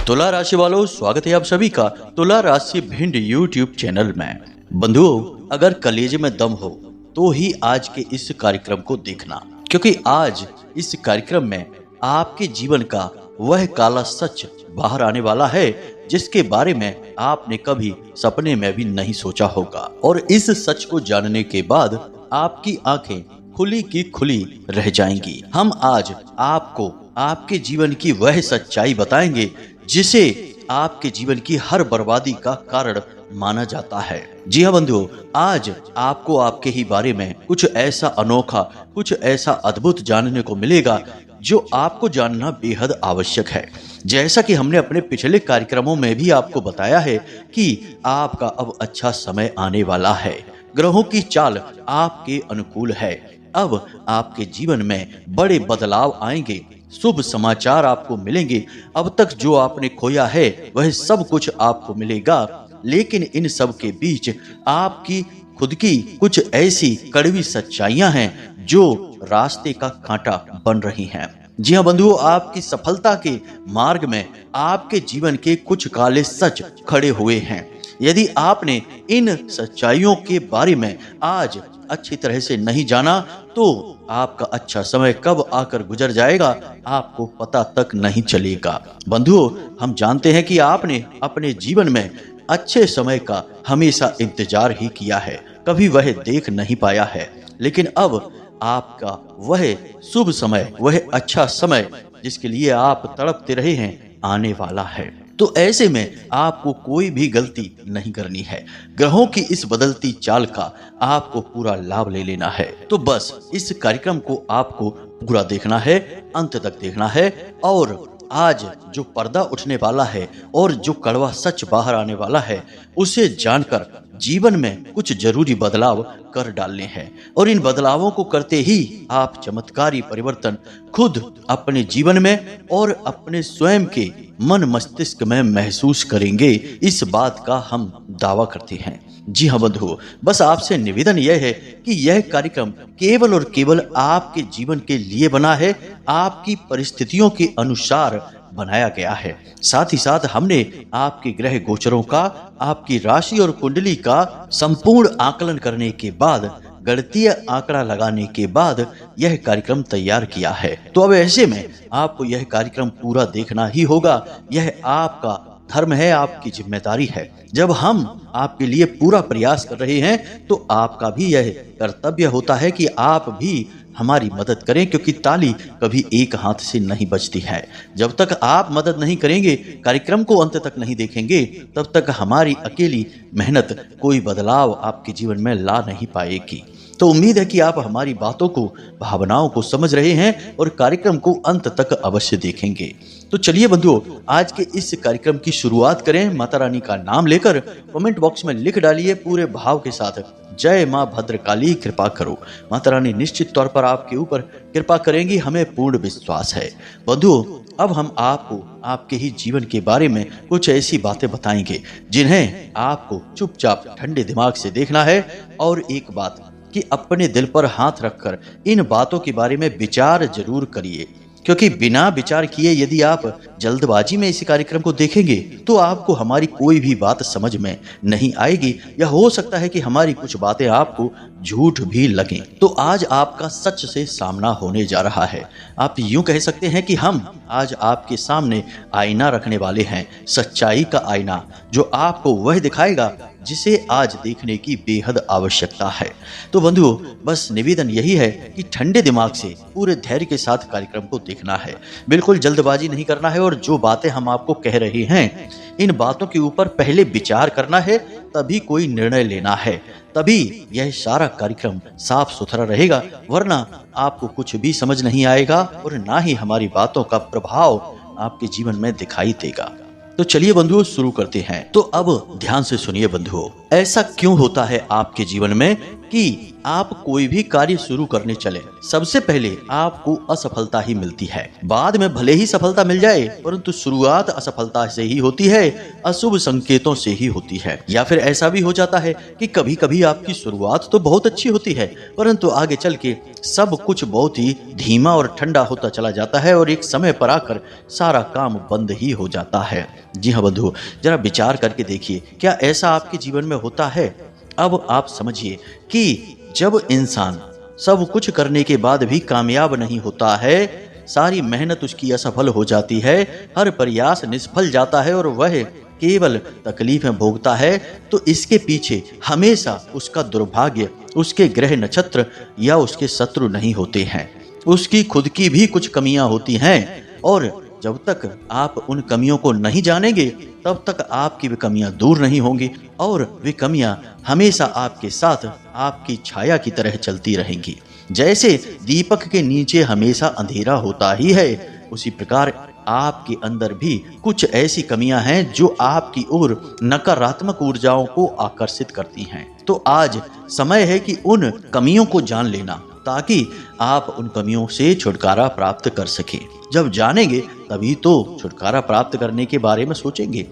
तुला राशि वालों, स्वागत है आप सभी का तुला राशि भिंड यूट्यूब चैनल में। बंधुओं, अगर कलेजे में दम हो तो ही आज के इस कार्यक्रम को देखना, क्योंकि आज इस कार्यक्रम में आपके जीवन का वह काला सच बाहर आने वाला है जिसके बारे में आपने कभी सपने में भी नहीं सोचा होगा। और इस सच को जानने के बाद आपकी आंखें खुली की खुली रह जाएंगी। हम आज आपको आपके जीवन की वह सच्चाई बताएंगे जिसे आपके जीवन की हर बर्बादी का कारण माना जाता है। जी हाँ बंधुओं, आज आपको आपके ही बारे में कुछ ऐसा अनोखा, कुछ ऐसा अद्भुत जानने को मिलेगा जो आपको जानना बेहद आवश्यक है। जैसा कि हमने अपने पिछले कार्यक्रमों में भी आपको बताया है कि आपका अब अच्छा समय आने वाला है। ग्रहों की चाल आपके अनुकूल है। अब आपके जीवन में बड़े बदलाव आएंगे, शुभ समाचार आपको मिलेंगे। अब तक जो आपने खोया है वह सब कुछ आपको मिलेगा, लेकिन इन सब के बीच आपकी खुद की कुछ ऐसी कड़वी सच्चाइयां हैं जो रास्ते का कांटा बन रही हैं। जी हाँ बंधुओं, आपकी सफलता के मार्ग में आपके जीवन के कुछ काले सच खड़े हुए हैं। यदि आपने इन सच्चाइयों के बारे में आज अच्छी तरह से नहीं जाना तो आपका अच्छा समय कब आकर गुजर जाएगा आपको पता तक नहीं चलेगा। बंधुओं, हम जानते हैं कि आपने अपने जीवन में अच्छे समय का हमेशा इंतजार ही किया है, कभी वह देख नहीं पाया है, लेकिन अब आपका वह शुभ समय, वह अच्छा समय जिसके लिए आप तड़पते रहे हैं आने वाला है। तो ऐसे में आपको कोई भी गलती नहीं करनी है। ग्रहों की इस बदलती चाल का आपको पूरा लाभ ले लेना है। तो बस इस कार्यक्रम को आपको पूरा देखना है, अंत तक देखना है। और आज जो पर्दा उठने वाला है और जो कड़वा सच बाहर आने वाला है उसे जानकर जीवन में कुछ जरूरी बदलाव कर डालने हैं। और इन बदलावों को करते ही आप चमत्कारी परिवर्तन खुद अपने जीवन में और अपने स्वयं के मन मस्तिष्क में महसूस करेंगे। इस बात का हम दावा करते हैं। जी हाँ बंधुओं, बस आपसे निवेदन यह है कि यह कार्यक्रम केवल और केवल आपके जीवन के लिए बना है, आपकी परिस्थितियों के अनुसार बनाया गया है। साथ ही साथ हमने आपके ग्रह गोचरों का, आपकी राशि और कुंडली का संपूर्ण आकलन करने के बाद, गणितीय आंकड़ा लगाने के बाद यह कार्यक्रम तैयार किया है। तो अब ऐसे में आपको यह कार्यक्रम पूरा देखना ही होगा। यह आपका धर्म है, आपकी जिम्मेदारी है। जब हम आपके लिए पूरा प्रयास कर रहे हैं तो आपका भी यह कर्तव्य होता है कि आप भी हमारी मदद करें, क्योंकि ताली कभी एक हाथ से नहीं बजती है। जब तक आप मदद नहीं करेंगे, कार्यक्रम को अंत तक नहीं देखेंगे, तब तक हमारी अकेली मेहनत कोई बदलाव आपके जीवन में ला नहीं पाएगी। तो उम्मीद है कि आप हमारी बातों को, भावनाओं को समझ रहे हैं और कार्यक्रम को अंत तक अवश्य देखेंगे। तो चलिए बंधुओं, आज के इस कार्यक्रम की शुरुआत करें। माता रानी का नाम लेकर कमेंट बॉक्स में लिख डालिए पूरे भाव के साथ, जय माँ भद्रकाली कृपा करो। माता रानी निश्चित तौर पर आपके ऊपर कृपा करेंगी, हमें पूर्ण विश्वास है। बंधुओं, अब हम आपको आपके ही जीवन के बारे में कुछ ऐसी बातें बताएंगे जिन्हें आपको चुपचाप ठंडे दिमाग से देखना है। और एक बात कि अपने दिल पर हाथ रखकर इन बातों के बारे में विचार जरूर करिए, क्योंकि बिना विचार किए यदि आप जल्दबाजी में इस कार्यक्रम को देखेंगे तो आपको हमारी कोई भी बात समझ में नहीं आएगी, या हो सकता है कि हमारी कुछ बातें आपको झूठ भी लगें। तो आज आपका सच से सामना होने जा रहा है। आप यूं कह सकते हैं कि हम आज आपके सामने आईना रखने वाले हैं, सच्चाई का आईना, जो आपको वह दिखाएगा जिसे आज देखने की बेहद आवश्यकता है। तो बंधुओं, बस निवेदन यही है कि ठंडे दिमाग से पूरे धैर्य के साथ कार्यक्रम को देखना है, बिल्कुल जल्दबाजी नहीं करना है। और जो बातें हम आपको कह रहे हैं, इन बातों के ऊपर पहले विचार करना है, तभी कोई निर्णय लेना है, तभी यह सारा कार्यक्रम साफ सुथरा रहेगा। वरना आपको कुछ भी समझ नहीं आएगा और ना ही हमारी बातों का प्रभाव आपके जीवन में दिखाई देगा। तो चलिए बंधुओं, शुरू करते हैं। तो अब ध्यान से सुनिए बंधुओं, ऐसा क्यों होता है आपके जीवन में कि आप कोई भी कार्य शुरू करने चले, सबसे पहले आपको असफलता ही मिलती है। बाद में भले ही सफलता मिल जाए, परंतु शुरुआत असफलता से ही होती है, अशुभ संकेतों से ही होती है। या फिर ऐसा भी हो जाता है कि कभी कभी आपकी शुरुआत तो बहुत अच्छी होती है, परंतु आगे चल के सब कुछ बहुत ही धीमा और ठंडा होता चला जाता है और एक समय पर आकर सारा काम बंद ही हो जाता है। जी हाँ बंधु, जरा विचार करके देखिए, क्या ऐसा आपके जीवन में होता है? अब आप समझिए कि जब इंसान सब कुछ करने के बाद भी कामयाब नहीं होता है, सारी मेहनत उसकी असफल हो जाती है, हर प्रयास निष्फल जाता है और वह केवल तकलीफें भोगता है, तो इसके पीछे हमेशा उसका दुर्भाग्य, उसके ग्रह नक्षत्र या उसके शत्रु नहीं होते हैं। उसकी खुद की भी कुछ कमियां होती हैं और जब तक आप उन कमियों को नहीं जानेंगे तब तक आपकी वे कमियां दूर नहीं होंगी और वे कमियां हमेशा आपके साथ आपकी छाया की तरह चलती रहेंगी। जैसे दीपक के नीचे हमेशा अंधेरा होता ही है, उसी प्रकार आपके अंदर भी कुछ ऐसी कमियां हैं जो आपकी ओर नकारात्मक ऊर्जाओं को आकर्षित करती हैं। तो आज समय है कि उन कमियों को जान लेना, ताकि आप उन कमियों से छुटकारा प्राप्त कर सकें। जब जानेंगे तभी तो छुटकारा प्राप्त करने के बारे में सोचेंगे।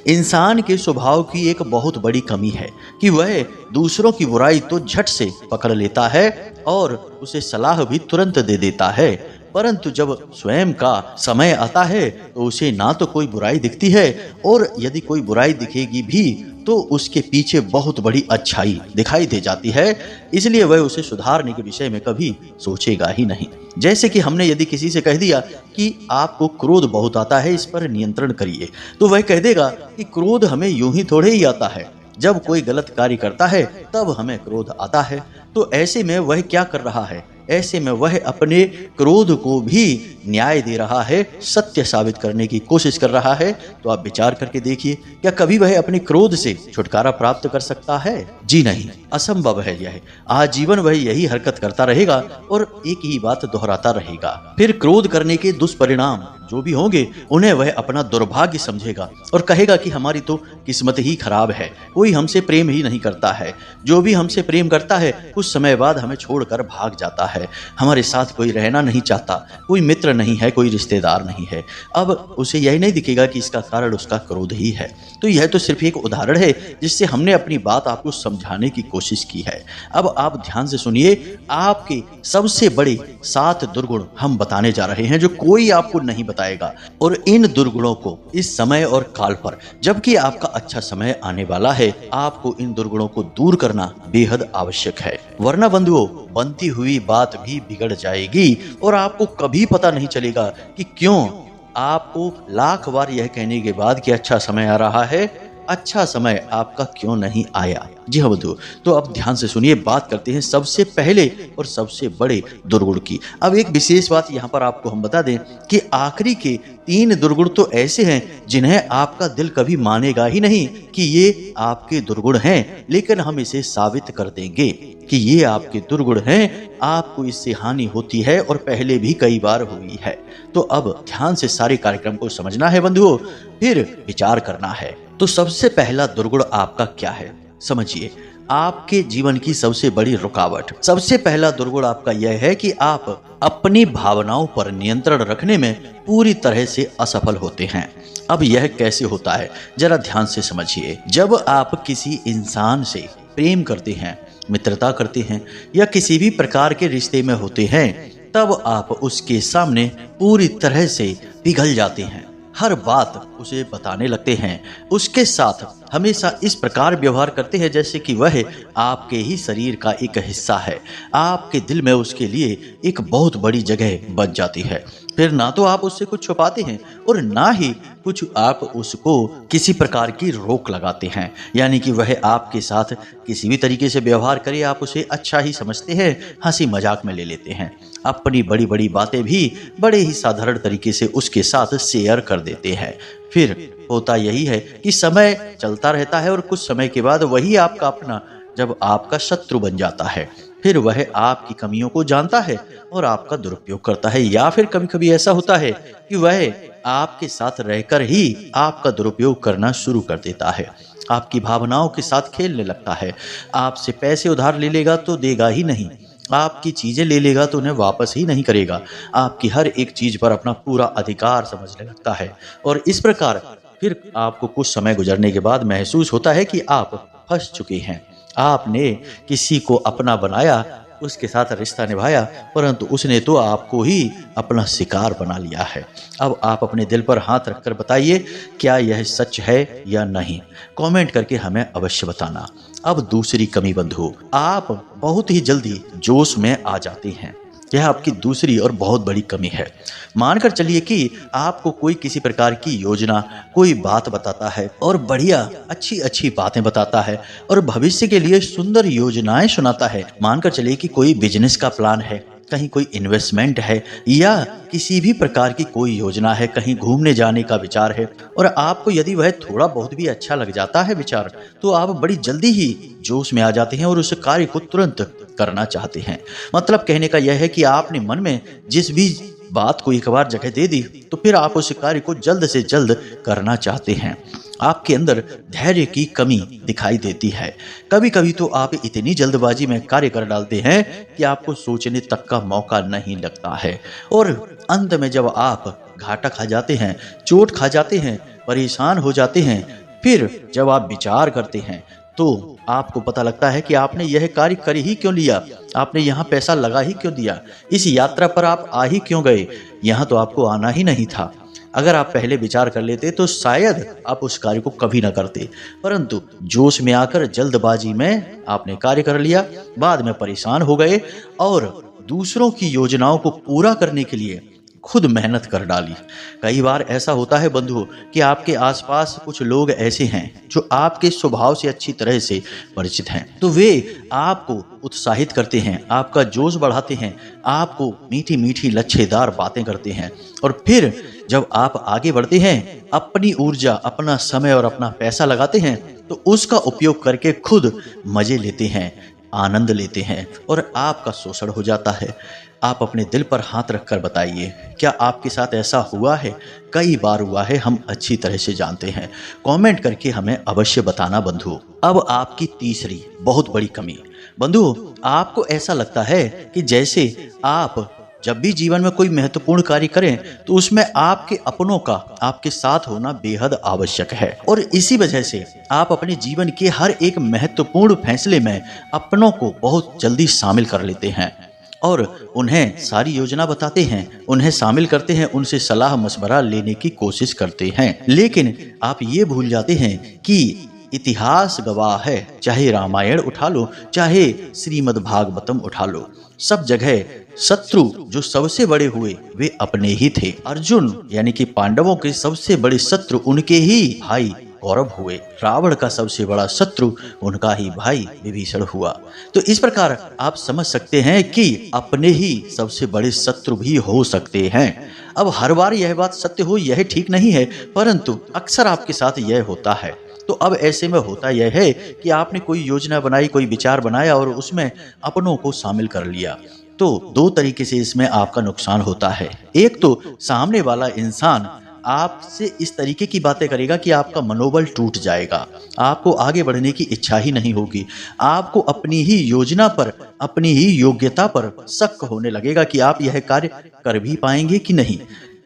इंसान के स्वभाव की एक बहुत बड़ी कमी है कि वह दूसरों की बुराई तो झट से पकड़ लेता है और उसे सलाह भी तुरंत दे देता है, परंतु जब स्वयं का समय आता है तो उसे ना तो कोई बुराई दिखती है और यदि कोई बुराई दिखेगी भी तो उसके पीछे बहुत बड़ी अच्छाई दिखाई दे जाती है, इसलिए वह उसे सुधारने के विषय में कभी सोचेगा ही नहीं। जैसे कि हमने यदि किसी से कह दिया कि आपको क्रोध बहुत आता है, इस पर नियंत्रण करिए, तो वह कह देगा कि क्रोध हमें यूं ही थोड़े ही आता है, जब कोई गलत कार्य करता है तब हमें क्रोध आता है। तो ऐसे में वह क्या कर रहा है? ऐसे में वह अपने क्रोध को भी न्याय दे रहा है, सत्य साबित करने की कोशिश कर रहा है। तो आप विचार करके देखिए, क्या कभी वह अपने क्रोध से छुटकारा प्राप्त कर सकता है? जी नहीं, असंभव है यह। आजीवन वह यही हरकत करता रहेगा और एक ही बात दोहराता रहेगा। फिर क्रोध करने के दुष्परिणाम जो भी होंगे उन्हें वह अपना दुर्भाग्य समझेगा और कहेगा कि हमारी तो किस्मत ही खराब है, कोई हमसे प्रेम ही नहीं करता है, जो भी हमसे प्रेम करता है कुछ समय बाद हमें छोड़कर भाग जाता है, हमारे साथ कोई रहना नहीं चाहता, कोई मित्र नहीं है, कोई रिश्तेदार नहीं है। अब उसे यही नहीं दिखेगा कि इसका कारण उसका क्रोध ही है। तो यह तो सिर्फ एक उदाहरण है जिससे हमने अपनी बात आपको समझाने की कोशिश की है। अब आप ध्यान से सुनिए, आपके सबसे बड़े 7 दुर्गुण हम बताने जा रहे हैं जो कोई आपको नहीं बताएगा, और इन दुर्गुणों को इस समय और काल पर, जबकि आपका अच्छा समय आने वाला है, आपको इन दुर्गुणों को दूर करना बेहद आवश्यक है। वरना बंधुओं, बनती हुई बात भी बिगड़ जाएगी और आपको कभी पता नहीं चलेगा कि क्यों आपको लाख बार यह कहने के बाद कि अच्छा समय आ रहा है, अच्छा समय आपका क्यों नहीं आया। जी हाँ बंधु, तो अब ध्यान से सुनिए, बात करते हैं सबसे पहले और सबसे बड़े दुर्गुण की। अब एक विशेष बात यहाँ पर आपको हम बता दें कि आखिरी के 3 दुर्गुण तो ऐसे हैं जिन्हें आपका दिल कभी मानेगा ही नहीं कि ये आपके दुर्गुण हैं, लेकिन हम इसे साबित कर देंगे कि ये आपके दुर्गुण हैं। आपको इससे हानि होती है और पहले भी कई बार हुई है। तो अब ध्यान से सारे कार्यक्रम को समझना है बंधुओं, फिर विचार करना है। तो सबसे पहला दुर्गुण आपका क्या है, समझिए। आपके जीवन की सबसे बड़ी रुकावट, सबसे पहला दुर्गुण आपका यह है कि आप अपनी भावनाओं पर नियंत्रण रखने में पूरी तरह से असफल होते हैं। अब यह कैसे होता है, जरा ध्यान से समझिए। जब आप किसी इंसान से प्रेम करते हैं, मित्रता करते हैं या किसी भी प्रकार के रिश्ते में होते हैं, तब आप उसके सामने पूरी तरह से पिघल जाते हैं, हर बात उसे बताने लगते हैं, उसके साथ हमेशा इस प्रकार व्यवहार करते हैं जैसे कि वह आपके ही शरीर का एक हिस्सा है। आपके दिल में उसके लिए एक बहुत बड़ी जगह बच जाती है। फिर ना तो आप उससे कुछ छुपाते हैं और ना ही कुछ आप उसको किसी प्रकार की रोक लगाते हैं, यानी कि वह आपके साथ किसी भी तरीके से व्यवहार करे आप उसे अच्छा ही समझते हैं, हंसी मजाक में ले लेते हैं, अपनी बड़ी बड़ी बातें भी बड़े ही साधारण तरीके से उसके साथ शेयर कर देते हैं। फिर होता यही है कि समय चलता रहता है और कुछ समय के बाद वही आपका अपना जब आपका शत्रु बन जाता है, फिर वह आपकी कमियों को जानता है और आपका दुरुपयोग करता है। या फिर कभी कभी ऐसा होता है कि वह आपके साथ रहकर ही आपका दुरुपयोग करना शुरू कर देता है। आपकी भावनाओं के साथ खेलने लगता है। आपसे पैसे उधार ले लेगा तो देगा ही नहीं, आपकी चीज़ें ले लेगा तो उन्हें वापस ही नहीं करेगा। आपकी हर एक चीज़ पर अपना पूरा अधिकार समझने लगता है और इस प्रकार फिर आपको कुछ समय गुजरने के बाद महसूस होता है कि आप फंस चुके हैं। आपने किसी को अपना बनाया, उसके साथ रिश्ता निभाया, परंतु उसने तो आपको ही अपना शिकार बना लिया है। अब आप अपने दिल पर हाथ रखकर बताइए, क्या यह सच है या नहीं? कमेंट करके हमें अवश्य बताना। अब दूसरी कमी बंधु, आप बहुत ही जल्दी जोश में आ जाते हैं। यह आपकी दूसरी और बहुत बड़ी कमी है। मानकर चलिए कि आपको कोई किसी प्रकार की योजना, कोई बात बताता है और बढ़िया अच्छी अच्छी बातें बताता है और भविष्य के लिए सुंदर योजनाएं सुनाता है। मानकर चलिए कि कोई बिजनेस का प्लान है, कहीं कोई इन्वेस्टमेंट है या किसी भी प्रकार की कोई योजना है, कहीं घूमने जाने का विचार है और आपको यदि वह थोड़ा बहुत भी अच्छा लग जाता है विचार, तो आप बड़ी जल्दी ही जोश में आ जाते हैं और उस कार्य को तुरंत करना चाहते हैं। मतलब कहने का यह है कि आपने मन में जिस भी बात को एक बार जगह दे दी तो फिर आप उस कार्य को जल्द से जल्द करना चाहते हैं। आपके अंदर धैर्य की कमी दिखाई देती है। कभी कभी तो आप इतनी जल्दबाजी में कार्य कर डालते हैं कि आपको सोचने तक का मौका नहीं लगता है और अंत में जब आप घाटा खा जाते हैं, चोट खा जाते हैं, परेशान हो जाते हैं, फिर जब आप विचार करते हैं तो आपको पता लगता है कि आपने यह कार्य कर ही क्यों लिया, आपने यहाँ पैसा लगा ही क्यों दिया, इस यात्रा पर आप आ ही क्यों गए, यहाँ तो आपको आना ही नहीं था। अगर आप पहले विचार कर लेते तो शायद आप उस कार्य को कभी ना करते, परंतु जोश में आकर जल्दबाजी में आपने कार्य कर लिया, बाद में परेशान हो गए और दूसरों की योजनाओं को पूरा करने के लिए खुद मेहनत कर डाली। कई बार ऐसा होता है बंधुओं कि आपके आसपास कुछ लोग ऐसे हैं जो आपके स्वभाव से अच्छी तरह से परिचित हैं, तो वे आपको उत्साहित करते हैं, आपका जोश बढ़ाते हैं, आपको मीठी मीठी लच्छेदार बातें करते हैं और फिर जब आप आगे बढ़ते हैं, अपनी ऊर्जा, अपना समय और अपना पैसा लगाते हैं तो उसका उपयोग करके खुद मजे लेते हैं, आनंद लेते हैं और आपका शोषण हो जाता है। आप अपने दिल पर हाथ रखकर बताइए, क्या आपके साथ ऐसा हुआ है? कई बार हुआ है, हम अच्छी तरह से जानते हैं। कमेंट करके हमें अवश्य बताना बंधु। अब आपकी तीसरी बहुत बड़ी कमी बंधु, आपको ऐसा लगता है कि जैसे आप जब भी जीवन में कोई महत्वपूर्ण कार्य करें तो उसमें आपके अपनों का आपके साथ होना बेहद आवश्यक है और इसी वजह से आप अपने जीवन के हर एक महत्वपूर्ण फैसले में अपनों को बहुत जल्दी शामिल कर लेते हैं और उन्हें सारी योजना बताते हैं, उन्हें शामिल करते हैं, उनसे सलाह मशवरा लेने की कोशिश करते हैं। लेकिन आप ये भूल जाते हैं कि इतिहास गवाह है, चाहे रामायण उठा लो, चाहे श्रीमद् भागवतम उठा लो, सब जगह शत्रु जो सबसे बड़े हुए वे अपने ही थे। अर्जुन यानी कि पांडवों के सबसे बड़े शत्रु उनके ही भाई कौरव हुए। रावण का सबसे बड़ा शत्रु उनका ही भाई विभीषण हुआ। तो इस प्रकार आप समझ सकते हैं कि अपने ही सबसे बड़े शत्रु भी हो सकते हैं। अब हर बार यह बात सत्य हो यह ठीक नहीं है, परंतु अक्सर आपके साथ यह होता है। तो अब ऐसे में होता यह है कि आपने कोई योजना बनाई, कोई विचार बनाया और उसमें अपनों को शामिल कर लिया। तो दो तरीके से इसमें आपका नुकसान होता है। एक तो सामने वाला इंसान आपसे इस तरीके की बातें करेगा कि आपका मनोबल टूट जाएगा, आपको आगे बढ़ने की इच्छा ही नहीं होगी, आपको अपनी ही योजना पर, अपनी ही योग्यता पर शक होने लगेगा कि आप यह कार्य कर भी पाएंगे कि नहीं,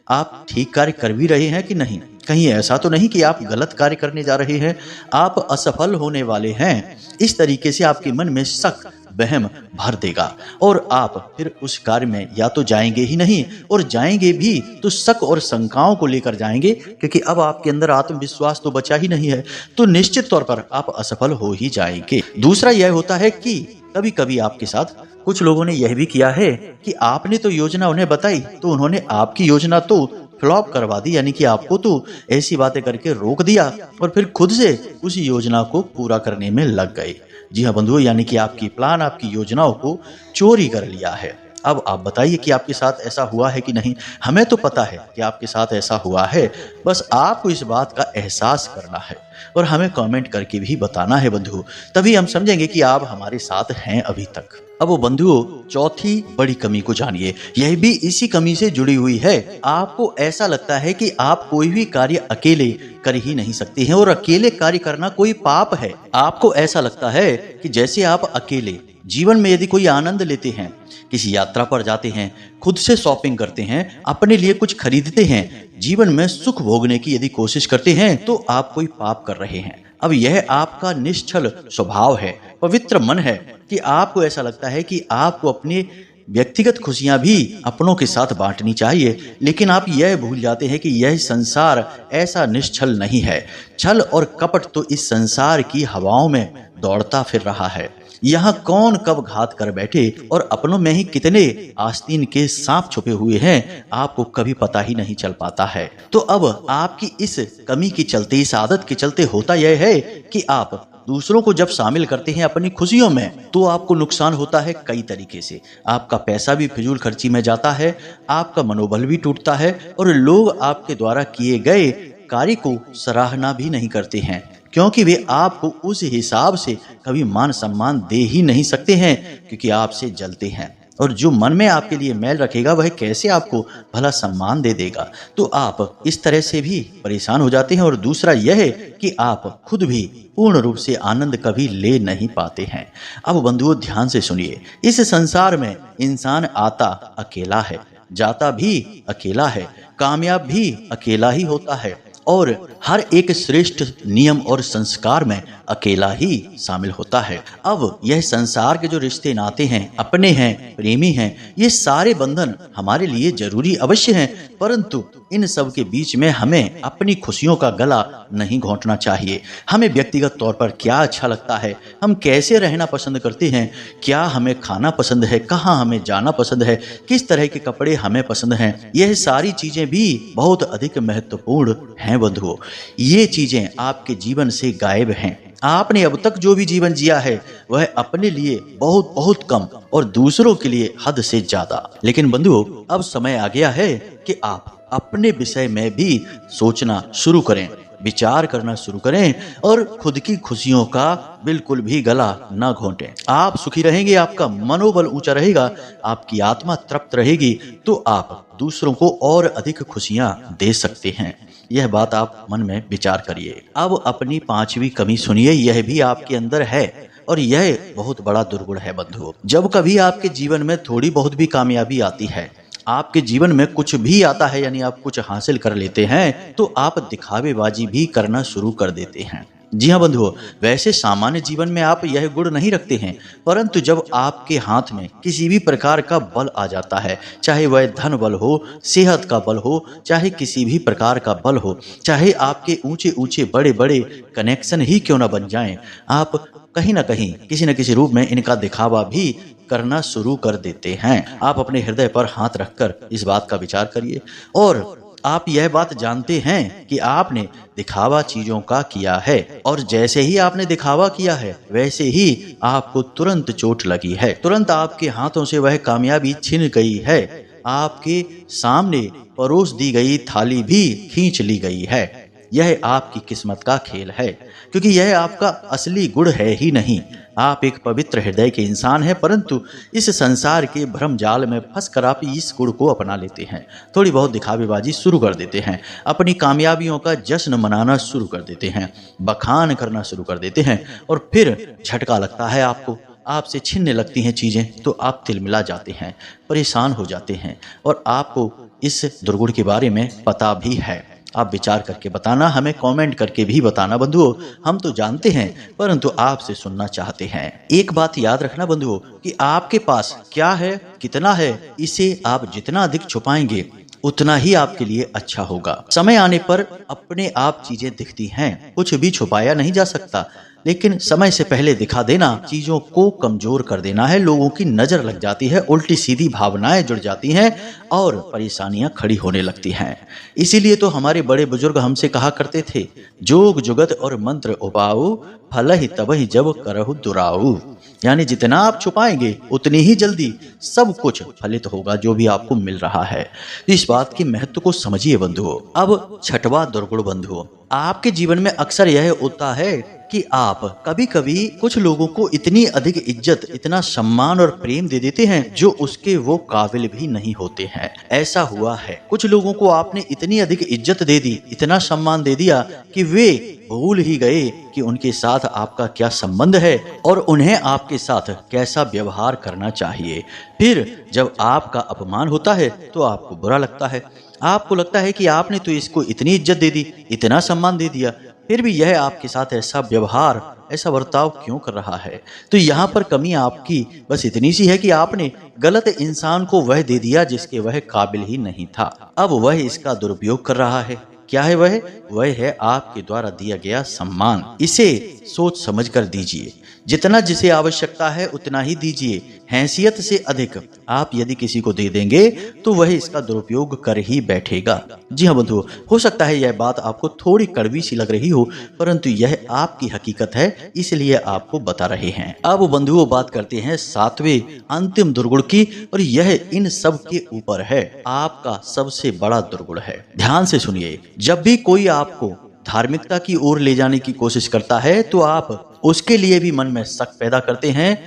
आप ठीक कार्य कर भी रहे हैं कि नहीं, कहीं ऐसा तो नहीं कि आप गलत कार्य करने जा रहे हैं, आप असफल होने वाले हैं। इस तरीके से आपके मन में शक, वहम भर देगा और आप फिर उस कार्य में या तो जाएंगे ही नहीं और जाएंगे भी तो शक और शंकाओं को लेकर जाएंगे, क्योंकि अब आपके अंदर आत्मविश्वास तो बचा ही नहीं है, तो निश्चित तौर पर आप असफल हो ही जाएंगे। दूसरा यह होता है कि कभी कभी आपके साथ कुछ लोगों ने यह भी किया है कि आपने तो योजना उन्हें बताई तो उन्होंने आपकी योजना तो फ्लॉप करवा दी, यानी कि आपको तो ऐसी बातें करके रोक दिया और फिर खुद से उस योजना को पूरा करने में लग गए। जी हाँ बंधुओं, यानी कि आपकी प्लान, आपकी योजनाओं को चोरी कर लिया है। अब आप बताइए कि आपके साथ ऐसा हुआ है कि नहीं। हमें तो पता है कि आपके साथ ऐसा हुआ है, बस आपको इस बात का एहसास करना है और हमें कमेंट करके भी बताना है बंधु, तभी हम समझेंगे कि आप हमारे साथ हैं अभी तक। अब बंधुओं, चौथी बड़ी कमी को जानिए। यह भी इसी कमी से जुड़ी हुई है। आपको ऐसा लगता है कि आप कोई भी कार्य अकेले कर ही नहीं सकते हैं और अकेले कार्य करना कोई पाप है। आपको ऐसा लगता है कि जैसे आप अकेले जीवन में यदि कोई आनंद लेते हैं, किसी यात्रा पर जाते हैं, खुद से शॉपिंग करते हैं, अपने लिए कुछ खरीदते हैं, जीवन में सुख भोगने की यदि कोशिश करते हैं, तो आप कोई पाप कर रहे हैं। अब यह आपका निश्चल स्वभाव है, पवित्र मन है कि आपको ऐसा लगता है कि आपको अपनी व्यक्तिगत खुशियां भी अपनों के साथ बांटनी चाहिए, लेकिन आप यह भूल जाते हैं कि यह संसार ऐसा निश्चल नहीं है। छल और कपट तो इस संसार की हवाओं में दौड़ता फिर रहा है। यहाँ कौन कब घात कर बैठे और अपनों में ही कितने आस्तीन के सांप छुपे हुए हैं, आपको कभी पता ही नहीं चल पाता है। तो अब आपकी इस कमी के चलते, इस आदत के चलते होता यह है कि आप दूसरों को जब शामिल करते हैं अपनी खुशियों में, तो आपको नुकसान होता है कई तरीके से। आपका पैसा भी फिजूल खर्ची में जाता है, आपका मनोबल भी टूटता है और लोग आपके द्वारा किए गए कार्य को सराहना भी नहीं करते हैं, क्योंकि वे आपको उस हिसाब से कभी मान सम्मान दे ही नहीं सकते हैं, क्योंकि आपसे जलते हैं। और जो मन में आपके लिए मैल रखेगा वह कैसे आपको भला सम्मान दे देगा। तो आप इस तरह से भी परेशान हो जाते हैं। और दूसरा यह है कि आप खुद भी पूर्ण रूप से आनंद कभी ले नहीं पाते हैं। अब बंधुओं, ध्यान से सुनिए, इस संसार में इंसान आता अकेला है, जाता भी अकेला है, कामयाब भी अकेला ही होता है और हर एक श्रेष्ठ नियम और संस्कार में अकेला ही शामिल होता है। अब यह संसार के जो रिश्ते नाते हैं, अपने हैं, प्रेमी हैं, ये सारे बंधन हमारे लिए जरूरी अवश्य हैं, परंतु इन सब के बीच में हमें अपनी खुशियों का गला नहीं घोंटना चाहिए। हमें व्यक्तिगत तौर पर क्या अच्छा लगता है, हम कैसे रहना पसंद करते हैं, क्या हमें खाना पसंद है, कहाँ हमें जाना पसंद है, किस तरह के कपड़े हमें पसंद हैं, यह सारी चीजें भी बहुत अधिक महत्वपूर्ण हैं बंधुओं। ये चीजें आपके जीवन से गायब हैं। आपने अब तक जो भी जीवन जिया है वह अपने लिए बहुत बहुत कम और दूसरों के लिए हद से ज्यादा। लेकिन बंधुओं, अब समय आ गया है कि आप अपने विषय में भी सोचना शुरू करें, विचार करना शुरू करें और खुद की खुशियों का बिल्कुल भी गला न घोंटें। आप सुखी रहेंगे, आपका मनोबल ऊंचा रहेगा, आपकी आत्मा तृप्त रहेगी, तो आप दूसरों को और अधिक खुशियां दे सकते हैं। यह बात आप मन में विचार करिए। अब अपनी पांचवी कमी सुनिए, यह भी आपके अंदर है और यह बहुत बड़ा दुर्गुण है बंधुओं। जब कभी आपके जीवन में थोड़ी बहुत भी कामयाबी आती है, आपके जीवन में कुछ भी आता है, यानी आप कुछ हासिल कर लेते हैं, तो आप दिखावेबाजी भी करना शुरू कर देते हैं। जी हाँ बंधुओं, वैसे सामान्य जीवन में आप यह गुण नहीं रखते हैं, परंतु जब आपके हाथ में किसी भी प्रकार का बल आ जाता है, चाहे वह धन बल हो, सेहत का बल हो, चाहे किसी भी प्रकार का बल हो, चाहे आपके ऊंचे ऊंचे बड़े बड़े कनेक्शन ही क्यों न बन जाएं, आप कहीं ना कहीं किसी न किसी रूप में इनका दिखावा भी करना शुरू कर देते हैं। आप अपने हृदय पर हाथ रखकर इस बात का विचार करिए और आप यह बात जानते हैं कि आपने दिखावा चीजों का किया है और जैसे ही आपने दिखावा किया है वैसे ही आपको तुरंत चोट लगी है, तुरंत आपके हाथों से वह कामयाबी छिन गई है, आपके सामने परोस दी गई थाली भी खींच ली गई है। यह आपकी किस्मत का खेल है, क्योंकि यह आपका असली गुण है ही नहीं। आप एक पवित्र हृदय के इंसान हैं, परंतु इस संसार के भ्रम जाल में फंसकर आप इस गुण को अपना लेते हैं। थोड़ी बहुत दिखावेबाजी शुरू कर देते हैं, अपनी कामयाबियों का जश्न मनाना शुरू कर देते हैं, बखान करना शुरू कर देते हैं और फिर झटका लगता है आपको, आपसे छीनने लगती हैं चीज़ें, तो आप तिलमिला जाते हैं, परेशान हो जाते हैं और आपको इस दुर्गुण के बारे में पता भी है। आप विचार करके बताना, हमें कमेंट करके भी बताना बंधुओं। हम तो जानते हैं, परंतु आपसे सुनना चाहते हैं। एक बात याद रखना बंधुओं कि आपके पास क्या है, कितना है, इसे आप जितना अधिक छुपाएंगे उतना ही आपके लिए अच्छा होगा। समय आने पर अपने आप चीजें दिखती हैं, कुछ भी छुपाया नहीं जा सकता, लेकिन समय से पहले दिखा देना चीजों को कमजोर कर देना है। लोगों की नजर लग जाती है, उल्टी सीधी भावनाएं जुड़ जाती हैं और परेशानियां खड़ी होने लगती हैं। इसीलिए तो हमारे बड़े बुजुर्ग हमसे कहा करते थे, जोग जुगत और मंत्र उपाऊ, फल ही तबहि जब करहु दुराऊ। यानी जितना आप छुपाएंगे उतनी ही जल्दी सब कुछ फलित होगा जो भी आपको मिल रहा है। इस बात के महत्व को समझिए बंधुओं। अब छठवां दुर्गुण बंधुओं, आपके जीवन में अक्सर यह होता है कि आप कभी कभी कुछ लोगों को इतनी अधिक इज्जत, इतना सम्मान और प्रेम दे देते हैं जो उसके वो काबिल भी नहीं होते हैं। ऐसा हुआ है, कुछ लोगों को आपने इतनी अधिक इज्जत दे दी, इतना सम्मान दे दिया कि वे भूल ही गए कि उनके साथ आपका क्या संबंध है और उन्हें आपके साथ कैसा व्यवहार करना चाहिए। फिर जब आपका अपमान होता है तो आपको बुरा लगता है। आपको लगता है कि आपने तो इसको इतनी इज्जत दे दी, इतना सम्मान दे दिया, फिर भी यह आपके साथ ऐसा व्यवहार, ऐसा बर्ताव क्यों कर रहा है। तो यहाँ पर कमी आपकी बस इतनी सी है कि आपने गलत इंसान को वह दे दिया जिसके वह काबिल ही नहीं था। अब वह इसका दुरुपयोग कर रहा है। क्या है वह? वह है आपके द्वारा दिया गया सम्मान। इसे सोच समझ कर दीजिए। जितना जिसे आवश्यकता है उतना ही दीजिए। हैसियत से अधिक आप यदि किसी को दे देंगे तो वह इसका दुरुपयोग कर ही बैठेगा। जी हाँ बंधुओं, हो सकता है यह बात आपको थोड़ी कड़वी सी लग रही हो, परंतु यह आपकी हकीकत है, इसलिए आपको बता रहे हैं। अब बंधुओं बात करते हैं सातवें अंतिम दुर्गुण की, और यह इन सब के ऊपर है, आपका सबसे बड़ा दुर्गुण है। ध्यान से सुनिए। जब भी कोई आपको धार्मिकता की ओर ले जाने की कोशिश करता है तो आप उसके लिए भी मन में शक पैदा करते हैं,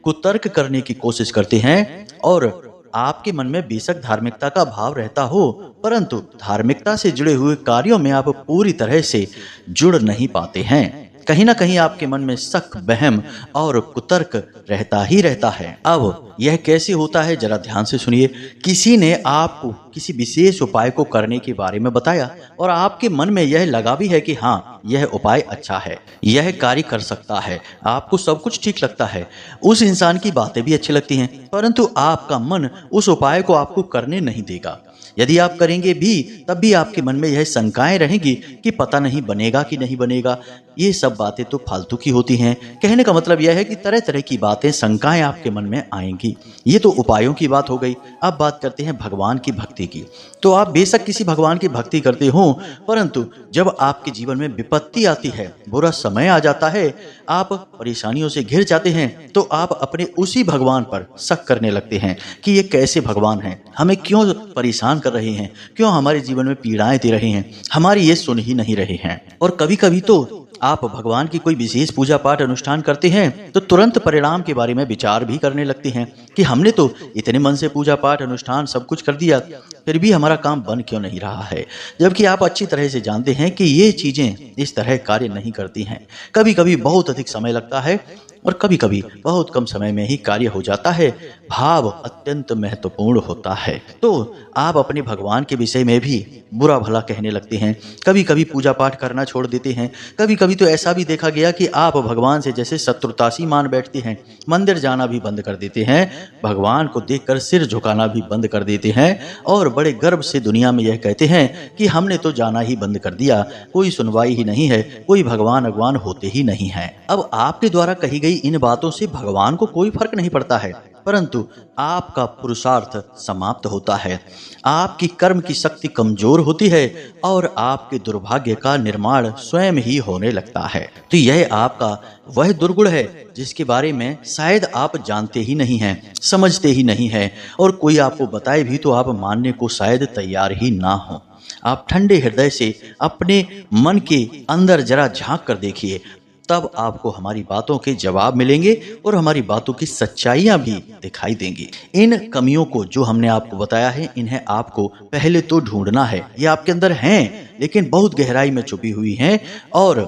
कुतर्क करने की कोशिश करते हैं, और आपके मन में बेशक धार्मिकता का भाव रहता हो, परंतु धार्मिकता से जुड़े हुए कार्यों में आप पूरी तरह से जुड़ नहीं पाते हैं। कहीं ना कहीं आपके मन में शक, बहम और कुतर्क रहता ही रहता है। अब यह कैसे होता है जरा ध्यान से सुनिए। किसी ने आपको किसी विशेष उपाय को करने के बारे में बताया और आपके मन में यह लगा भी है कि हाँ यह उपाय अच्छा है, यह कार्य कर सकता है, आपको सब कुछ ठीक लगता है, उस इंसान की बातें भी अच्छी लगती हैं, परंतु आपका मन उस उपाय को आपको करने नहीं देगा। यदि आप करेंगे भी तब भी आपके मन में यह शंकाएं रहेंगी कि पता नहीं बनेगा कि नहीं बनेगा। ये सब बातें तो फालतू की होती हैं। कहने का मतलब यह है कि तरह तरह की बातें, शंकाएं आपके मन में आएंगी। ये तो उपायों की बात हो गई। अब बात करते हैं भगवान की भक्ति की। तो आप बेशक किसी भगवान की भक्ति करते हो, परंतु जब आपके जीवन में विपत्ति आती है, बुरा समय आ जाता है, आप परेशानियों से घिर जाते हैं, तो आप अपने उसी भगवान पर शक करने लगते हैं कि ये कैसे भगवान हैं, हमें क्यों परेशान कर रहे हैं, क्यों हमारे जीवन में पीड़ाएं दे रहे हैं, हमारी ये सुन ही नहीं रहे हैं। और कभी कभी तो आप भगवान की कोई विशेष पूजा पाठ अनुष्ठान करते हैं तो तुरंत परिणाम के बारे में विचार भी करने लगते हैं कि हमने तो इतने मन से पूजा पाठ अनुष्ठान सब कुछ कर दिया, फिर भी हमारा काम बन क्यों नहीं रहा है। जबकि आप अच्छी तरह से जानते हैं कि ये चीजें इस तरह कार्य नहीं करती हैं। कभी कभी बहुत अधिक समय लगता है और कभी कभी बहुत कम समय में ही कार्य हो जाता है। भाव अत्यंत महत्वपूर्ण होता है। तो आप अपने भगवान के विषय में भी बुरा भला कहने लगते हैं, कभी कभी पूजा पाठ करना छोड़ देते हैं। कभी कभी तो ऐसा भी देखा गया कि आप भगवान से जैसे शत्रुता सी मान बैठते हैं, मंदिर जाना भी बंद कर देते हैं, भगवान को देखकर सिर झुकाना भी बंद कर देते हैं और बड़े गर्व से दुनिया में यह कहते हैं कि हमने तो जाना ही बंद कर दिया, कोई सुनवाई ही नहीं है, कोई भगवान अगवान होते ही नहीं है। अब आपके द्वारा कही गई इन बातों से भगवान को कोई फर्क नहीं पड़ता है, परंतु आपका पुरुषार्थ समाप्त होता है, आपकी कर्म की शक्ति कमजोर होती है और आपके दुर्भाग्य का निर्माण स्वयं ही होने लगता है। तो यह आपका वह दुर्गुण है जिसके बारे में शायद आप जानते ही नहीं हैं, समझते ही नहीं हैं, और कोई आपको बताए भी तो आप मानने को शायद तैयार ही ना हो। आप ठंडे हृदय से अपने मन के अंदर जरा झांक कर देखिए, तब आपको हमारी बातों के जवाब मिलेंगे और हमारी बातों की सच्चाइयां भी दिखाई देंगी। इन कमियों को जो हमने आपको बताया है, इन्हें आपको पहले तो ढूंढना है। ये आपके अंदर हैं, लेकिन बहुत गहराई में छुपी हुई हैं और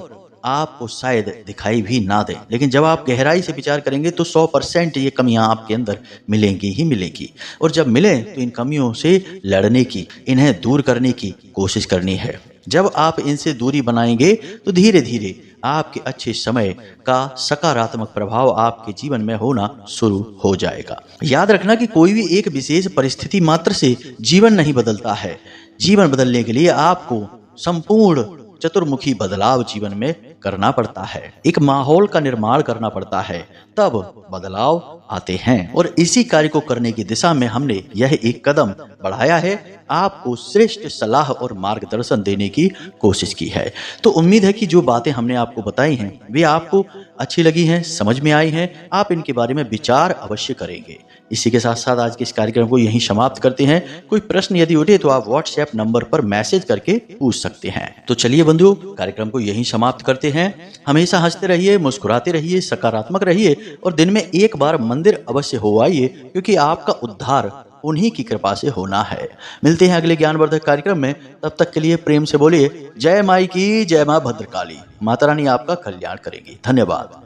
आपको शायद दिखाई भी ना दे, लेकिन जब आप गहराई से विचार करेंगे तो 100% ये कमियां आपके अंदर मिलेंगी ही मिलेंगी। और जब मिले तो इन कमियों से लड़ने की, इन्हें दूर करने की कोशिश करनी है। जब आप इनसे दूरी बनाएंगे तो धीरे धीरे आपके अच्छे समय का सकारात्मक प्रभाव आपके जीवन में होना शुरू हो जाएगा। याद रखना कि कोई भी एक विशेष परिस्थिति मात्र से जीवन नहीं बदलता है। जीवन बदलने के लिए आपको संपूर्ण चतुर्मुखी बदलाव जीवन में करना पड़ता है, एक माहौल का निर्माण करना पड़ता है, तब बदलाव आते हैं। और इसी कार्य को करने की दिशा में हमने यह एक कदम बढ़ाया है, आपको श्रेष्ठ सलाह और मार्गदर्शन देने की कोशिश की है। तो उम्मीद है कि जो बातें हमने आपको बताई हैं वे आपको अच्छी लगी हैं, समझ में आई हैं, आप इनके बारे में विचार अवश्य करेंगे। इसी के साथ साथ आज के इस कार्यक्रम को यहीं समाप्त करते हैं। कोई प्रश्न यदि उठे तो आप व्हाट्सएप नंबर पर मैसेज करके पूछ सकते हैं। तो चलिए बंधुओं, कार्यक्रम को यहीं समाप्त करते हैं। हमेशा हंसते रहिए, मुस्कुराते रहिए, सकारात्मक रहिए और दिन में एक बार मंदिर अवश्य हो आइए, क्योंकि आपका उद्धार उन्हीं की कृपा से होना है। मिलते हैं अगले ज्ञानवर्धक कार्यक्रम में। तब तक के लिए प्रेम से बोलिए जय माई की, जय मां भद्रकाली। माता रानी आपका कल्याण करेंगी। धन्यवाद।